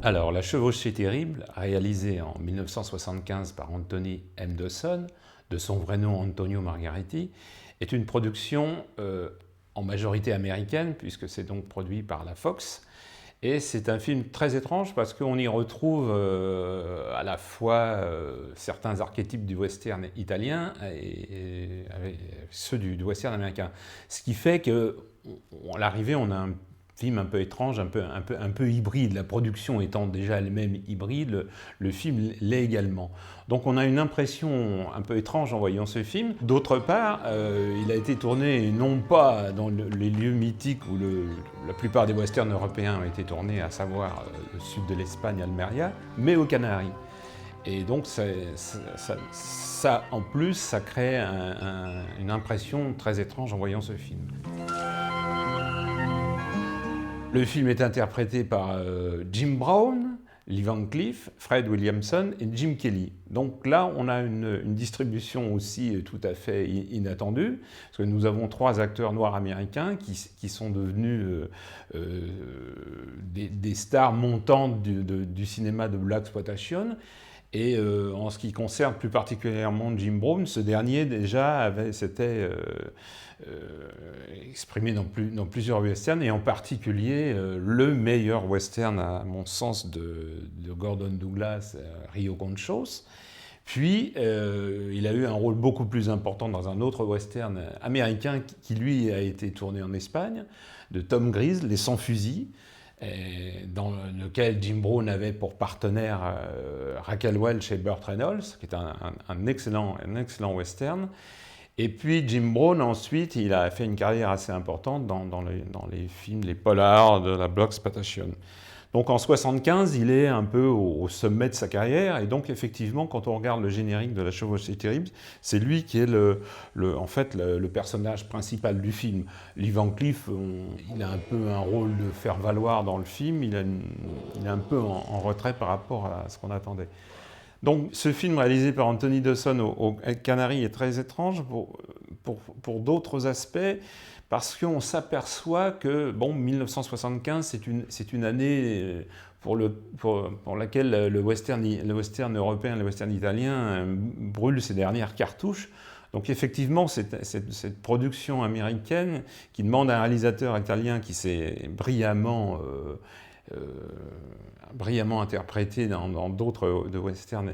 Alors, La chevauchée terrible, réalisée en 1975 par Anthony M. Dawson, de son vrai nom Antonio Margheriti, est une production en majorité américaine, puisque c'est donc produit par la Fox. Et c'est un film très étrange parce qu'on y retrouve à la fois certains archétypes du western italien et ceux du western américain. Ce qui fait qu'à l'arrivée, on a un film un peu étrange, un peu hybride. La production étant déjà elle-même hybride, le film l'est également. Donc on a une impression un peu étrange en voyant ce film. D'autre part, il a été tourné non pas dans les lieux mythiques où la plupart des westerns européens ont été tournés, à savoir le sud de l'Espagne, Almeria, mais aux Canaries. Et donc ça, en plus, ça crée une impression très étrange en voyant ce film. Le film est interprété par Jim Brown, Lee Van Cleef, Fred Williamson et Jim Kelly. Donc là, on a une distribution aussi tout à fait inattendue, parce que nous avons 3 acteurs noirs américains qui sont devenus des stars montantes du cinéma de blaxploitation. Et en ce qui concerne plus particulièrement Jim Brown, ce dernier déjà s'était exprimé dans plusieurs westerns, et en particulier le meilleur western à mon sens de Gordon Douglas, Rio Conchos. Puis il a eu un rôle beaucoup plus important dans un autre western américain qui lui a été tourné en Espagne, de Tom Grise, Les Sans-Fusils, dans lequel Jim Brown avait pour partenaire Raquel Welch et Burt Reynolds, qui est un excellent western. Et puis Jim Brown, ensuite, il a fait une carrière assez importante dans les films, les polars de la blaxploitation. Donc en 1975, il est un peu au sommet de sa carrière, et donc effectivement, quand on regarde le générique de La chevauchée terrible, c'est lui qui est en fait le personnage principal du film. Lee Van Cleef, il a un peu un rôle de faire valoir dans le film, il est un peu en retrait par rapport à ce qu'on attendait. Donc ce film réalisé par Anthony Dawson aux Canaries est très étrange pour d'autres aspects, parce qu'on s'aperçoit que, bon, 1975, c'est une année pour laquelle le western européen, le western italien brûle ses dernières cartouches. Donc effectivement, cette production américaine qui demande à un réalisateur italien qui s'est brillamment interprété dans d'autres de western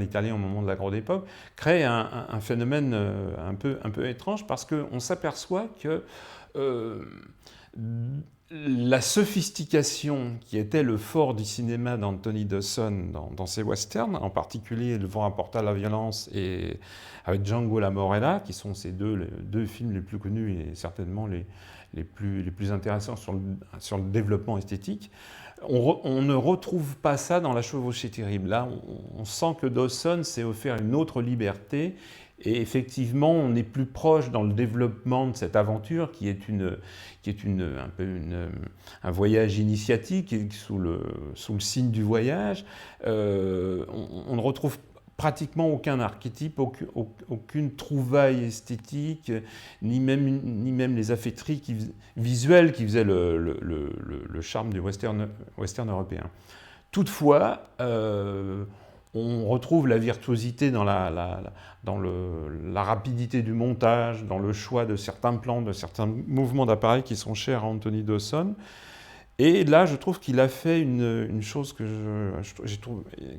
italiens au moment de la Grande Époque, crée un phénomène un peu étrange, parce qu'on s'aperçoit que la sophistication qui était le fort du cinéma d'Anthony Dawson dans ses westerns, en particulier Le vent apporta la violence et avec Django la Morena, qui sont ces deux films les plus connus et certainement les plus intéressants sur le développement esthétique, on ne retrouve pas ça dans La chevauchée terrible. Là, on sent que Dawson s'est offert une autre liberté, et effectivement, on est plus proche dans le développement de cette aventure qui est un voyage initiatique sous le signe du voyage. On ne retrouve pratiquement aucun archétype, aucune trouvaille esthétique, ni même les affaîtries visuelles qui faisaient le charme du western européen. Toutefois, on retrouve la virtuosité dans la rapidité du montage, dans le choix de certains plans, de certains mouvements d'appareil qui sont chers à Anthony Dawson. Et là, je trouve qu'il a fait une chose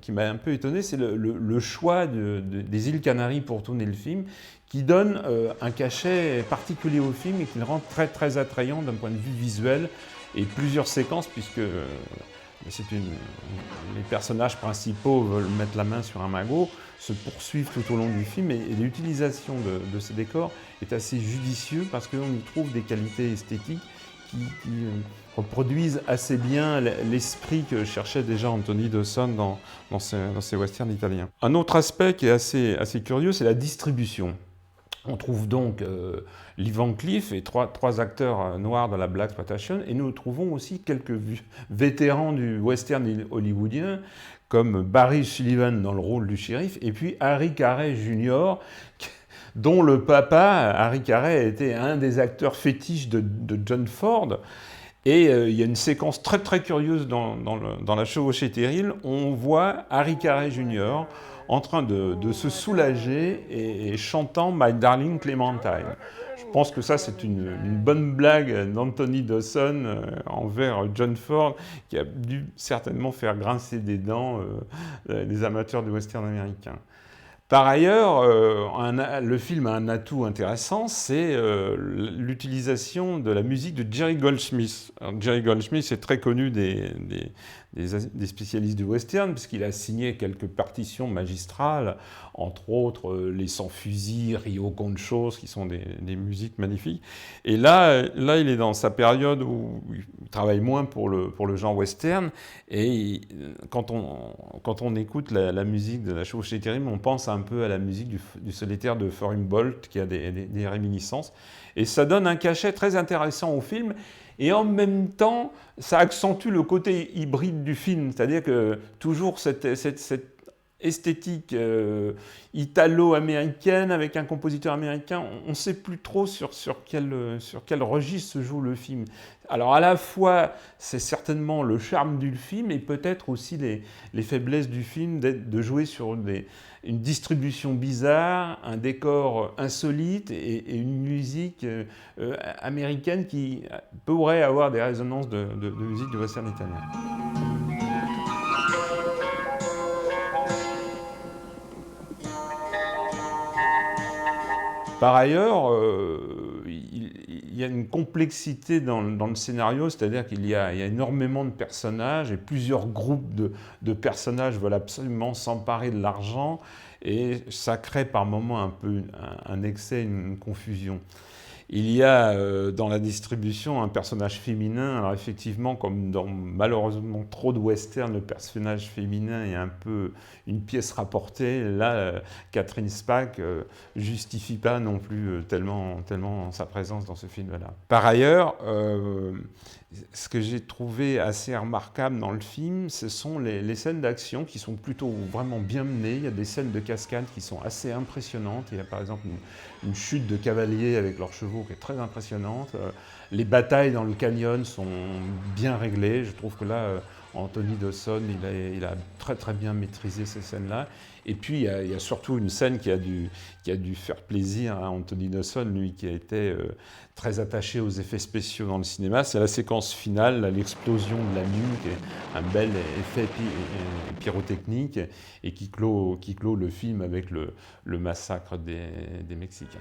qui m'a un peu étonné, c'est le choix des îles Canaries pour tourner le film, qui donne un cachet particulier au film et qui le rend très très attrayant d'un point de vue visuel, et plusieurs séquences, puisque les personnages principaux veulent mettre la main sur un magot, se poursuivent tout au long du film, et l'utilisation de ces décors est assez judicieuse, parce qu'on y trouve des qualités esthétiques qui reproduisent assez bien l'esprit que cherchait déjà Anthony Dawson dans ses westerns italiens. Un autre aspect qui est assez curieux, c'est la distribution. On trouve donc Lee Van Cleef et trois acteurs noirs de la blaxploitation, et nous trouvons aussi quelques vétérans du western hollywoodien, comme Barry Sullivan dans le rôle du shérif, et puis Harry Carey Jr., dont le papa, Harry Carey, était un des acteurs fétiches de John Ford. Et il y a une séquence très très curieuse dans La chevauchée terrible. On voit Harry Carey Jr. en train de se soulager et chantant My Darling Clementine. Je pense que ça, c'est une bonne blague d'Anthony Dawson envers John Ford, qui a dû certainement faire grincer des dents les amateurs de western américains. Par ailleurs, le film a un atout intéressant, c'est l'utilisation de la musique de Jerry Goldsmith. Alors, Jerry Goldsmith est très connu des spécialistes du western, puisqu'il a signé quelques partitions magistrales, entre autres Les Sans-Fusils, Rio Conchos, qui sont des musiques magnifiques. Et là, il est dans sa période où il travaille moins pour le genre western, et quand on écoute la musique de La chevauchée terrible, on pense un peu à la musique du solitaire de Bolt, qui a des réminiscences. Et ça donne un cachet très intéressant au film. Et en même temps, ça accentue le côté hybride du film. C'est-à-dire que toujours cette esthétique italo-américaine avec un compositeur américain, on ne sait plus trop sur quel registre se joue le film. Alors à la fois, c'est certainement le charme du film et peut-être aussi les faiblesses du film de jouer sur une distribution bizarre, un décor insolite et une musique américaine qui pourrait avoir des résonances de musique du western italien. Par ailleurs, il y a une complexité dans le scénario, c'est-à-dire qu'il y a énormément de personnages et plusieurs groupes de personnages veulent absolument s'emparer de l'argent et ça crée par moments un peu un excès, une confusion. Il y a dans la distribution un personnage féminin. Alors effectivement, comme dans malheureusement trop de westerns, le personnage féminin est un peu une pièce rapportée. Là, Catherine Spaak justifie pas non plus tellement sa présence dans ce film-là. Par ailleurs, ce que j'ai trouvé assez remarquable dans le film, ce sont les scènes d'action qui sont plutôt vraiment bien menées. Il y a des scènes de cascade qui sont assez impressionnantes. Il y a par exemple une chute de cavaliers avec leurs chevaux qui est très impressionnante. Les batailles dans le canyon sont bien réglées. Je trouve que là, Anthony Dawson, il a très très bien maîtrisé ces scènes-là. Et puis, il y a surtout une scène qui a dû faire plaisir à Anthony Dawson, lui qui a été très attaché aux effets spéciaux dans le cinéma. C'est la séquence finale, l'explosion de la nuque, un bel effet pyrotechnique, et qui clôt le film avec le massacre des Mexicains.